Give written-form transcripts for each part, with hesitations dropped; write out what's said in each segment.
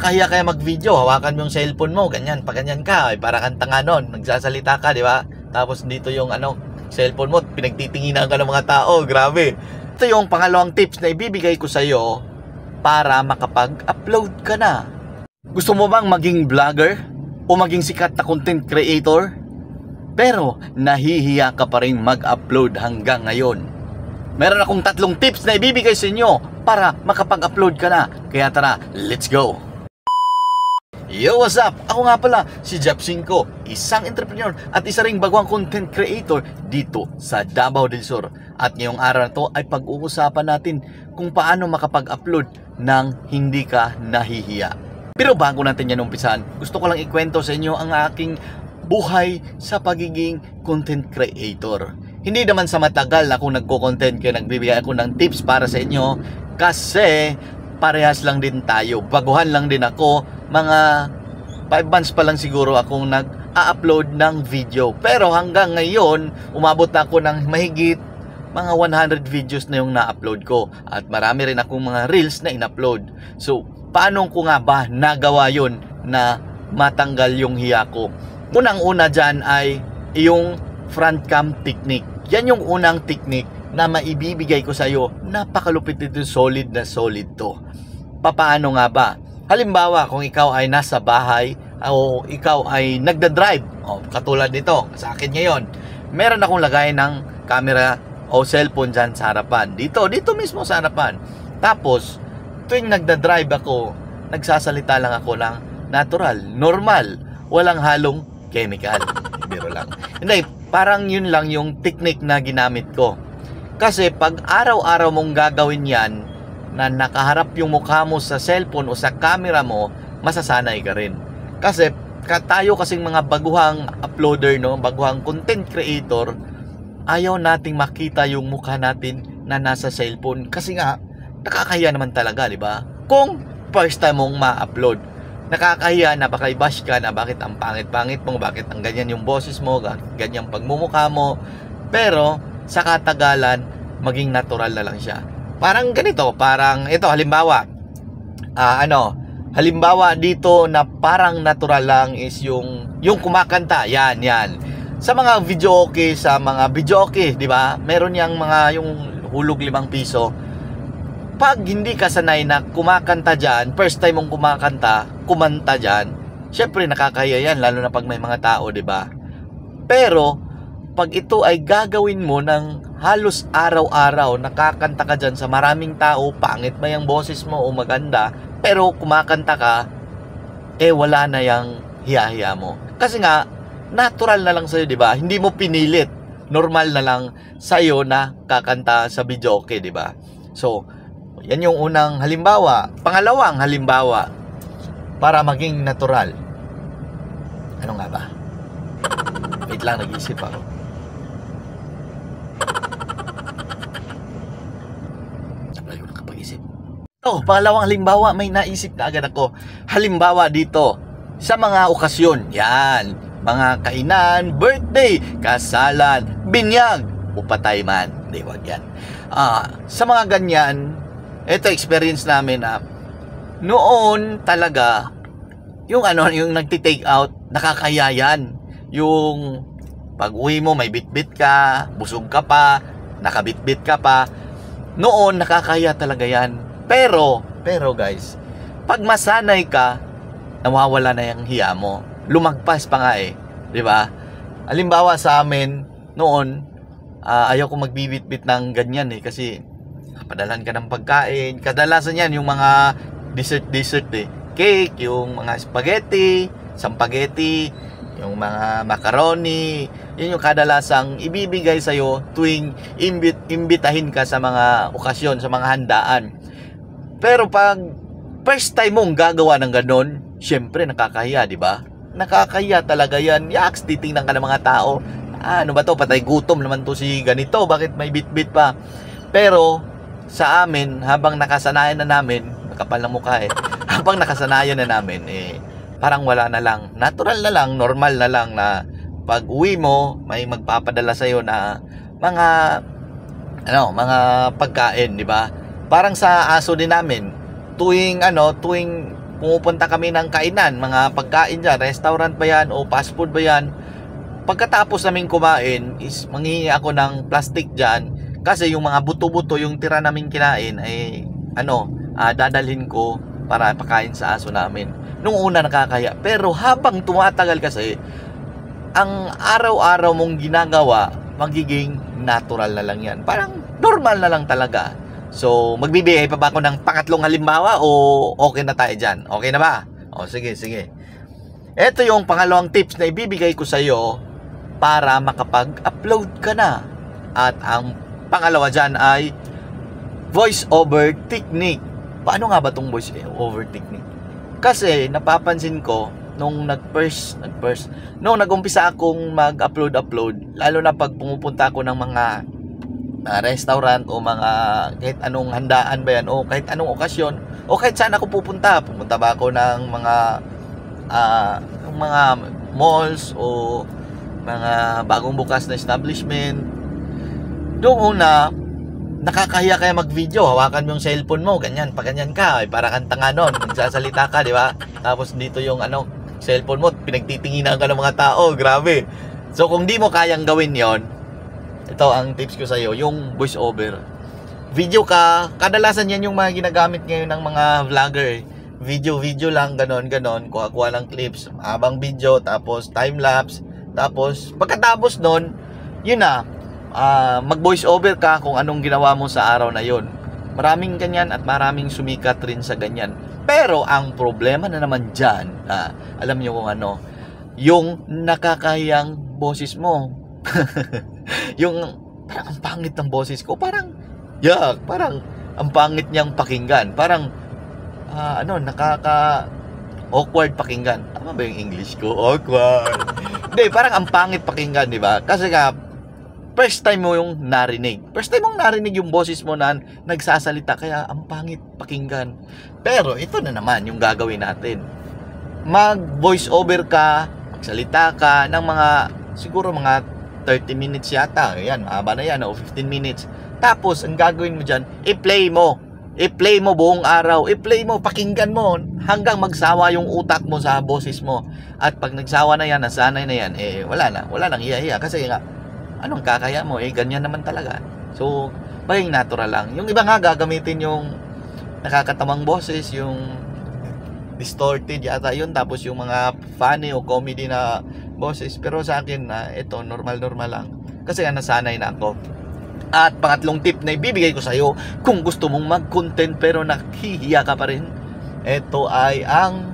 nakakahiya kaya mag-video, hawakan mo yung cellphone mo, ganyan, pag ganyan ka, ay para kang tanga nun, nagsasalita ka, di ba? Tapos dito yung cellphone mo, pinagtitinginan ka ng mga tao, grabe. Ito yung pangalawang tips na ibibigay ko sa iyo para makapag-upload ka na. Gusto mo bang maging vlogger o maging sikat na content creator? Pero nahihiya ka pa rin mag-upload hanggang ngayon. Meron akong 3 tips na ibibigay sa inyo para makapag-upload ka na. Kaya tara, let's go! Yo, what's up? Ako nga pala, si Jeff Cinco, isang entrepreneur at isa ring baguang content creator dito sa Davao del Sur. At ngayong araw na to ay pag-uusapan natin kung paano makapag-upload ng hindi ka nahihiya. Pero bago natin yan umpisan, gusto ko lang ikwento sa inyo ang aking buhay sa pagiging content creator. Hindi naman sa matagal na kung nagko-content kaya nagbibigay ako ng tips para sa inyo kasi parehas lang din tayo. Baguhan lang din ako. Mga 5 months pa lang siguro akong nag-upload ng video. Pero hanggang ngayon, umabot na ako ng mahigit mga 100 videos na yung na-upload ko. At marami rin akong mga reels na in-upload. So, paano ko nga ba nagawa yun na matanggal yung hiya ko? Unang-una dyan ay yung front cam technique. Yan yung unang technique na maibibigay ko sa iyo. Napakalupit ito, solid na solid to. Paano nga ba? Halimbawa, kung ikaw ay nasa bahay o ikaw ay nagda-drive, katulad nito, sa akin ngayon, meron akong lagay ng camera o cellphone dyan sa harapan. Dito mismo sa harapan. Tapos, tuwing nagda-drive ako, nagsasalita lang ako ng natural, normal, walang halong chemical. Biro lang. Hindi, parang yun lang yung technique na ginamit ko. Kasi pag araw-araw mong gagawin yan, na nakaharap yung mukha mo sa cellphone o sa camera mo, masasanay ka rin. Kasi tayo kasing mga baguhang uploader, baguhang content creator, ayaw nating makita yung mukha natin na nasa cellphone. Kasi nga, nakakahiya naman talaga, di ba? Kung first time mong ma-upload, nakakahiya na baka i-bash ka na bakit ang pangit-pangit mo, bakit ang ganyan yung boses mo, ganyan pagmumukha mo. Pero sa katagalan, maging natural na lang siya. Parang ganito, parang ito halimbawa. Halimbawa dito na parang natural lang is yung kumakanta. Yan. Sa mga video okay, di ba? Meron yang mga yung hulog 5 piso. Pag hindi ka sanay na kumakanta diyan, first time mong kumanta diyan, syempre nakakahiya yan lalo na pag may mga tao, di ba? Pero pag ito ay gagawin mo ng halos araw-araw, nakakanta ka dyan sa maraming tao, pangit ba yung boses mo o maganda, pero kumakanta ka, wala na yung hiya-hiya mo. Kasi nga, natural na lang sa'yo, di ba? Hindi mo pinilit. Normal na lang sa'yo na kakanta sa videoke, di ba? So, yan yung unang halimbawa. Pangalawang halimbawa, para maging natural. Ano nga ba? Wait lang, nag-isip ako. Pangalawang halimbawa, may naisip na agad ako. Halimbawa dito, sa mga okasyon, yan, mga kainan, birthday, kasalan, binyag, o patay man, di wag yan. Sa mga ganyan, ito experience namin na noon talaga, yung nagti-take out, nakakahiya yan. Yung pag-uwi mo, may bitbit ka, busog ka pa, nakabitbit ka pa. Noon, nakakahiya talaga yan. Pero guys, pag masanay ka, nawawala na yung hiya mo. Lumagpas pa nga di ba? Halimbawa sa amin, noon, ayaw ko magbibit-bit ng ganyan kasi padalan ka ng pagkain. Kadalasan yan, yung mga dessert cake, yung mga spaghetti, yung mga macaroni, yun yung kadalasang ibibigay sa'yo tuwing imbitahin ka sa mga okasyon, sa mga handaan. Pero pag first time mong gagawa ng ganon, syempre nakakahiya, di ba? Nakakahiya talaga yan. Yaks, titingnan ka ng mga tao. Ano ba to? Patay gutom naman to si ganito. Bakit may bit-bit pa? Pero sa amin, habang nakasanayan na namin, makapal na mukha habang nakasanayan na namin, parang wala na lang. Natural na lang, normal na lang na pag uwi mo, may magpapadala sa'yo na mga pagkain, di ba? Parang sa aso din namin, tuwing pumupunta kami ng kainan, mga pagkain dyan, restaurant ba yan o fast food ba yan, pagkatapos namin kumain is manghihingi ako ng plastic dyan, kasi yung mga buto-buto, yung tira namin kinain ay dadalhin ko para pakain sa aso namin. Nung una nakakaya, pero habang tumatagal kasi, ang araw-araw mong ginagawa magiging natural na lang yan, parang normal na lang talaga. So magbibigay pa ba ako ng pangatlong halimbawa o okay na tayo dyan? Okay na ba? O sige. Ito yung pangalawang tips na ibibigay ko sa iyo para makapag-upload ka na. At ang pangalawa dyan ay voice over technique. Paano nga ba itong voice over technique? Kasi napapansin ko nung nag-umpisa akong mag-upload, lalo na pag pumupunta ako ng mga restaurant o mga kahit anong handaan ba yan o kahit anong okasyon o kahit saan ako pupunta ba ako ng mga malls o mga bagong bukas na establishment. Doon una, nakakahiya kaya mag-video, hawakan mo yung cellphone mo, ganyan, pag ganyan ka, para kang tanga nun, nagsasalita ka, di ba? Tapos dito yung cellphone mo, pinagtitinginan ka ng mga tao, grabe. So kung di mo kayang gawin yon, ito ang tips ko sa iyo, yung voice over. Video ka, kadalasan yan yung mga ginagamit ngayon ng mga vlogger. Video lang, ganon, kuha ng clips, habang video, tapos time-lapse, tapos pagkatapos nun, yun na, mag voice over ka kung anong ginawa mo sa araw na yun. Maraming ganyan at maraming sumikat rin sa ganyan. Pero ang problema na naman dyan, alam nyo kung ano, yung nakakahiyang boses mo. Yung parang ang pangit ng boses ko, parang ang pangit niyang pakinggan, parang nakaka awkward pakinggan. Tama ba yung English ko? Awkward. Hindi, parang ang pangit pakinggan, di ba? Kasi first time mo yung narinig yung boses mo na nagsasalita, kaya ang pangit pakinggan. Pero ito na naman yung gagawin natin. Mag voice over ka, magsalita ka ng siguro mga 30 minutes yata. Ayan, mahaba na yan, o 15 minutes. Tapos, ang gagawin mo dyan, i-play mo buong araw. I-play mo, pakinggan mo, hanggang magsawa yung utak mo sa boses mo. At pag nagsawa na yan, nasanay na yan, wala nang hiya-hiya. Kasi anong kakaya mo? Ganyan naman talaga. So, maging natural lang. Yung iba nga, gagamitin yung nakakatamang boses, yung distorted yata yun, tapos yung mga funny o comedy na boses. Pero sa akin, ito normal lang, kasi nasanay na ako. At pangatlong tip na ibibigay ko sa iyo, kung gusto mong mag-content pero nahihiya ka pa rin, ito ay ang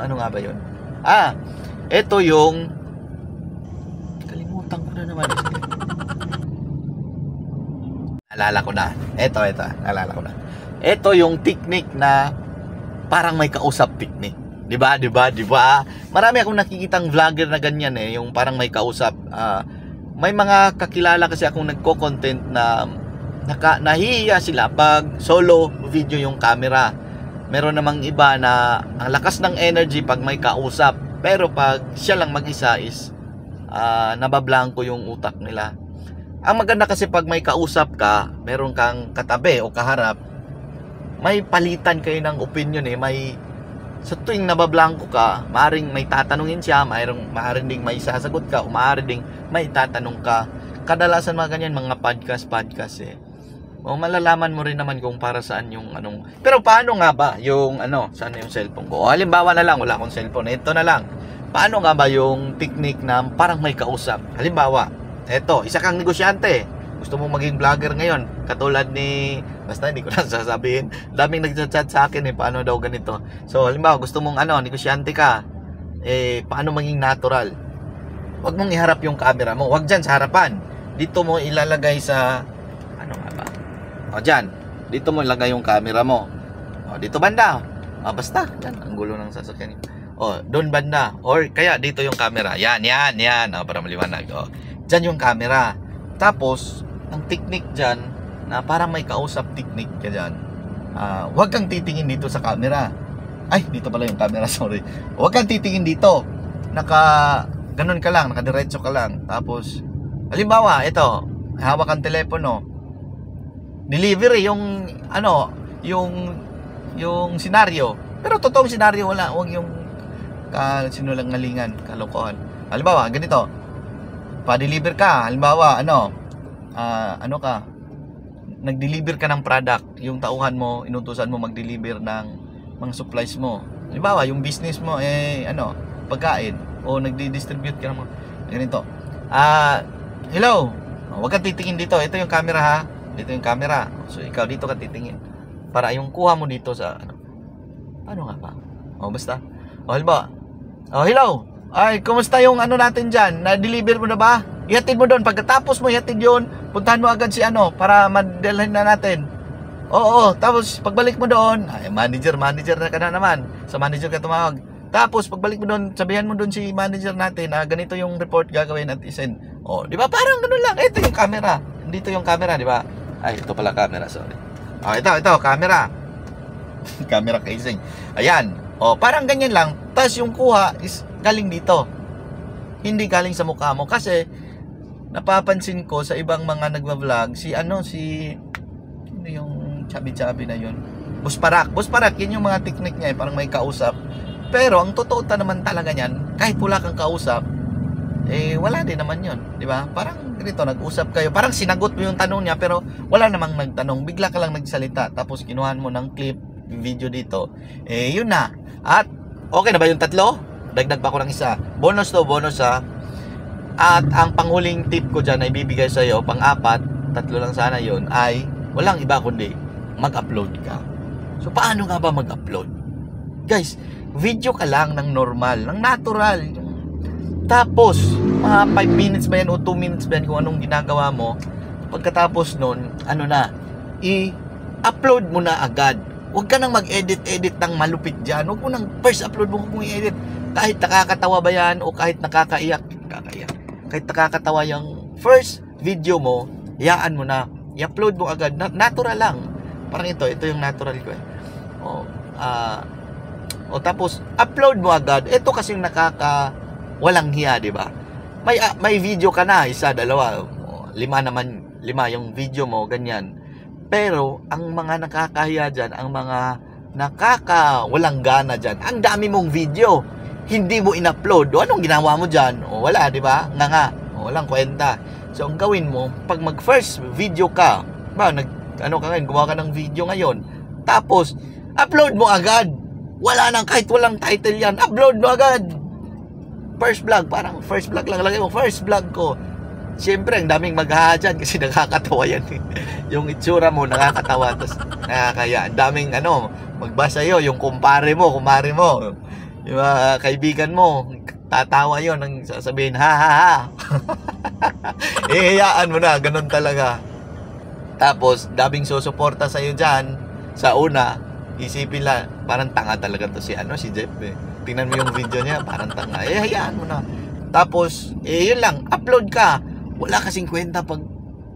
ano nga ba yun? Ito yung kalimutan ko na naman. Naalala ko na. Naalala ko na. Ito yung technique na parang may kausap technique. Di ba? Marami akong nakikitang vlogger na ganyan yung parang may kausap. May mga kakilala kasi akong nagko-content na nahihiya sila pag solo video yung camera. Meron namang iba na ang lakas ng energy pag may kausap. Pero pag siya lang mag-isa is nabablanko yung utak nila. Ang maganda kasi pag may kausap ka, meron kang katabi o kaharap, may palitan kayo ng opinion sa tuwing nabablanko ka, maaaring may tatanungin siya, maaaring ding may sasagot ka, o maaaring ding may tatanong ka. Kadalasan mga ganyan, mga podcast o malalaman mo rin naman kung para saan yung Pero paano nga ba yung saan yung cellphone ko? O halimbawa na lang, wala akong cellphone, ito na lang. Paano nga ba yung technique na parang may kausap? Halimbawa, eto, isa kang negosyante, gusto mong maging vlogger ngayon, katulad ni, basta hindi ko lang sasabihin, daming nagchat sa akin paano daw ganito. So halimbawa gusto mong negosyante ka, paano maging natural? Huwag mong iharap yung camera mo, huwag dyan sa harapan, dito mo ilalagay sa dyan, dito mo ilagay yung camera mo, dito banda, basta dyan, ang gulo ng sasakyan. Doon banda, or kaya dito yung camera, yan, para maliwanag. Dyan yung camera. Tapos ang technique dyan, na parang may kausap technique ka dyan, huwag kang titingin dito sa camera. Ay, dito pala yung camera, sorry. Huwag kang titingin dito, ganun ka lang, nakadiretso ka lang. Tapos halimbawa, ito, hawak ang telepono, delivery yung yung senaryo, Pero totoong senaryo, wala, huwag yung sinungalingan, kalokohan. Halimbawa, ganito, pa-deliver ka, halimbawa, ano ka, nag-deliver ka ng product, yung tauhan mo, inutusan mo mag-deliver ng mga supplies mo. Halimbawa, yung business mo, pagkain, o nagdi-distribute ka ng mga, ganito. Hello, huwag kang titingin dito, ito yung camera ha, dito yung camera, so ikaw dito ka titingin, para yung kuha mo dito sa, ano nga ba? Basta. Halimbawa, hello, ay, kumusta yung natin dyan? Na-deliver mo na ba? Ihatid mo doon. Pagkatapos mo ihatid yun, puntahan mo agad si para madalhin na natin. Oo, tapos pagbalik mo doon, manager na ka na naman. Sa manager ka tumawag. Tapos pagbalik mo doon, sabihan mo doon si manager natin, ganito yung report gagawin at isend. Di ba? Parang ganun lang. Ito yung camera. Dito yung camera, di ba? Ay, ito pala camera, sorry. Ito, camera. Camera casing. Ayan. Parang ganyan lang. Tapos yung kuha is galing dito. Hindi galing sa mukha mo. Kasi, napapansin ko sa ibang mga nagva-vlog, yung chubby na yun. Busparak, yun yung mga technique niya, parang may kausap. Pero, ang totoo naman talaga niyan, kahit wala kang kausap, wala din naman yun. Di ba? Parang ganito, nag-usap kayo. Parang sinagot mo yung tanong niya, pero wala namang nagtanong. Bigla ka lang nagsalita. Tapos, kinuhan mo ng clip, video dito. Yun na. At, okay na ba yung 3? Dagdag pa ko ng isa. Bonus ha. At ang panghuling tip ko dyan ay bibigay sa iyo, pang-4, 3 lang sana yon, ay walang iba kundi mag-upload ka. So paano nga ba mag-upload? Guys, video ka lang ng normal, ng natural. Tapos, mga 5 minutes ba yan o 2 minutes ba yan kung anong ginagawa mo. Pagkatapos nun, i-upload mo na agad. Huwag ka nang mag-edit ng malupit dyan. Huwag mo nang first upload mo kung i-edit. Kahit nakakatawa ba yan o kahit nakakaiyak. Kahit nakakatawa yung first video mo, hayaan mo na. I-upload mo agad. Natural lang. Parang ito yung natural ko tapos, upload mo agad. Ito kasi yung walang hiya, di ba? May video ka na, 1, 2, 5 yung video mo, ganyan. Pero, ang mga nakakahiya dyan, ang mga walang gana dyan, ang dami mong video, hindi mo in-upload. Anong ginawa mo dyan? Wala, di ba? Walang kwenta. So, ang gawin mo, pag mag-first video ka, gumawa ka ng video ngayon, tapos, upload mo agad. Wala nang, kahit walang title yan, upload mo agad. First vlog, parang first vlog lang, lagay mo, first vlog ko. Siyempre, ang daming maghaha dyan kasi nakakatawa yan. Yung itsura mo, nakakatawa. Tapos, nakakaya. Ang daming, magbasa yun. Yung kumare mo, yung mga kaibigan mo, tatawa yun. Ang sasabihin, ha. Hayaan mo na, ganun talaga. Tapos, daming susuporta sa'yo dyan. Sa una, isipin lang, parang tanga talaga to si Jeff Tingnan mo yung video niya, parang tanga. Hayaan mo na. Tapos, yun lang, upload ka. Wala kasing kwenta pag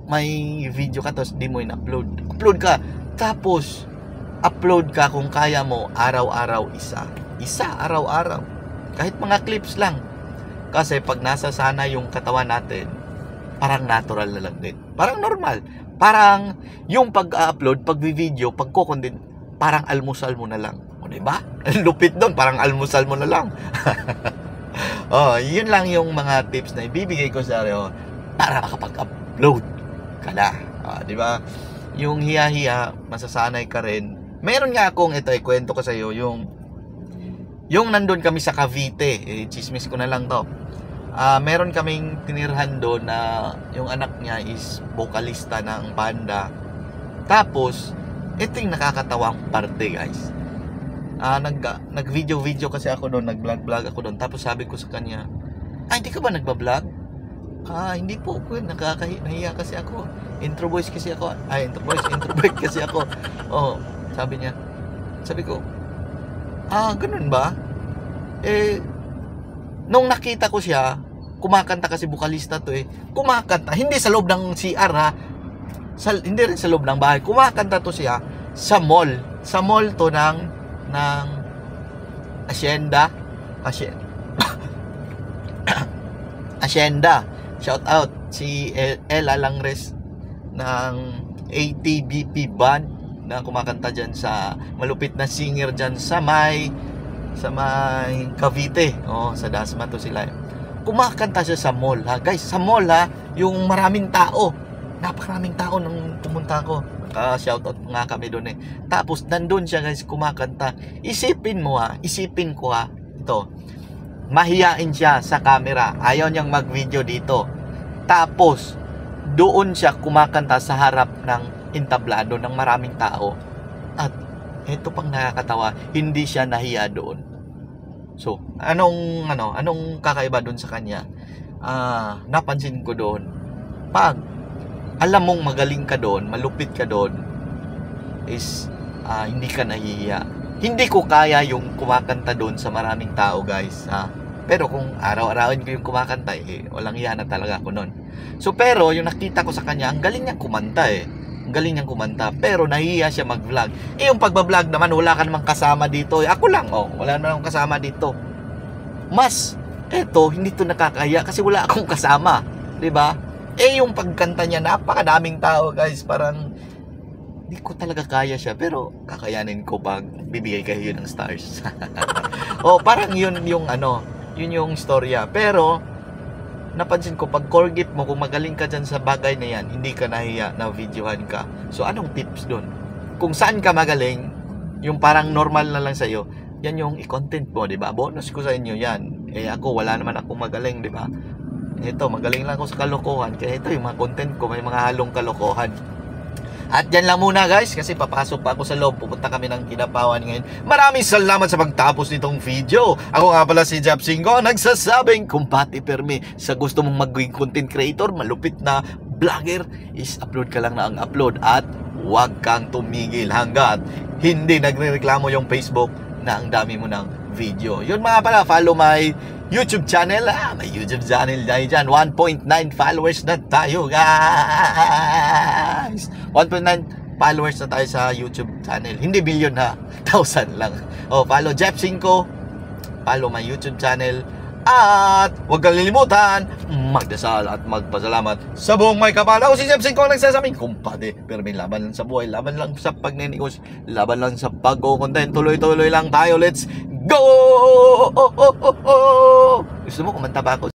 may video ka tapos di mo in-upload. Upload ka. Tapos, upload ka kung kaya mo araw-araw isa. Araw-araw. Kahit mga clips lang. Kasi pag nasa sana yung katawan natin, parang natural na lang din. Parang normal. Parang yung pag-upload, pag-video, pag-content, parang almusal mo na lang. Diba? Lupit doon, parang almusal mo na lang. Yun lang yung mga tips na ibibigay ko sa iyo para makapag-upload ka na. Di ba? Yung hiya-hiya, masasanay ka rin. Meron nga akong kwento ko sa iyo, yung nandun kami sa Cavite, chismis ko na lang to. Meron kaming tinirhan doon na yung anak niya is vocalista ng banda. Tapos, ito yung nakakatawang parte, guys. Nag-video kasi ako doon, nag-vlog ako doon. Tapos sabi ko sa kanya, hindi ka ba nagba-vlog? Hindi po, nahiya kasi ako. Intro voice kasi ako. Introvert kasi ako. Sabi niya. Sabi ko, ganun ba? Nung nakita ko siya, kumakanta kasi bukalista to kumakanta, hindi sa loob ng CR ha. Hindi rin sa loob ng bahay. Kumakanta to siya sa mall. Sa mall to ng Hacienda. Shout out si Ella Langres ng ATBP Band. na kumakanta dyan sa malupit na singer dyan sa may Cavite. Sa Dasma to sila. Kumakanta siya sa mall, ha. Guys, sa mall, ha, yung maraming tao. Napakaraming tao nung pumunta ko. Shoutout nga kami doon eh. Tapos nandun siya, guys, kumakanta. Isipin mo, ha, isipin ko, ha, ito. Mahiyain siya sa camera. Ayaw niyang mag-video dito. Tapos doon siya kumakanta sa harap ng entablado ng maraming tao. At ito pang nakakatawa, hindi siya nahiya doon. So, anong kakaiba doon sa kanya? Napansin ko doon, pag alam mong magaling ka doon, malupit ka doon, is hindi ka nahihiya. Hindi ko kaya yung kumakanta doon sa maraming tao, guys. Pero kung araw-arawin ko yung kumakanta, walang hiya na talaga ako noon. So, pero yung nakita ko sa kanya, ang galing niyang kumanta Ang galing niyang kumanta. Pero nahihiya siya mag-vlog. Yung pagbablog naman, wala ka namang kasama dito. Ako lang, wala naman akong kasama dito. Mas, hindi to nakakaya kasi wala akong kasama. 'Di ba? Yung pagkanta niya, napakadaming tao, guys. Parang, hindi ko talaga kaya siya. Pero, kakayanin ko pag bibigay kayo ng stars. Parang yun yung storya. Pero, napansin ko, pag core gift mo, kung magaling ka dyan sa bagay na yan, hindi ka nahiya na videohan ka. So, anong tips dun? Kung saan ka magaling, yung parang normal na lang sa'yo, yan yung i-content mo, diba? Bonus ko sa inyo yan. Ako, wala naman akong magaling, diba? Ito, magaling lang ako sa kalokohan. Kaya ito, yung mga content ko, may mga halong kalokohan. At yan lang muna, guys, kasi papasok pa ako sa loob. Pupunta kami ng Kinapawan ngayon. Maraming salamat sa pagtapos nitong video. Ako nga pala si Jab Singko, nagsasabing kumpati permi sa gusto mong maging content creator, malupit na vlogger, is upload ka lang na ang upload at huwag kang tumigil hanggat hindi nagrereklamo yung Facebook na ang dami mo ng video. Yun mga pala, follow my YouTube channel. May YouTube channel dyan. 1.9 followers na tayo, guys. 1.9 followers na tayo sa YouTube channel. Hindi billion, ha. 1,000 lang. Follow Jab Singko. Follow my YouTube channel. At huwag kang lilimutan magdasal at magpasalamat sa buong may kapal. Ako si Jab Singko ang nagsasabing, kumpade, pero may laban lang sa buhay, laban lang sa pagninegos, laban lang sa pag-content. Tuloy-tuloy lang tayo. Let's go! Gusto mo kumanta ba ako?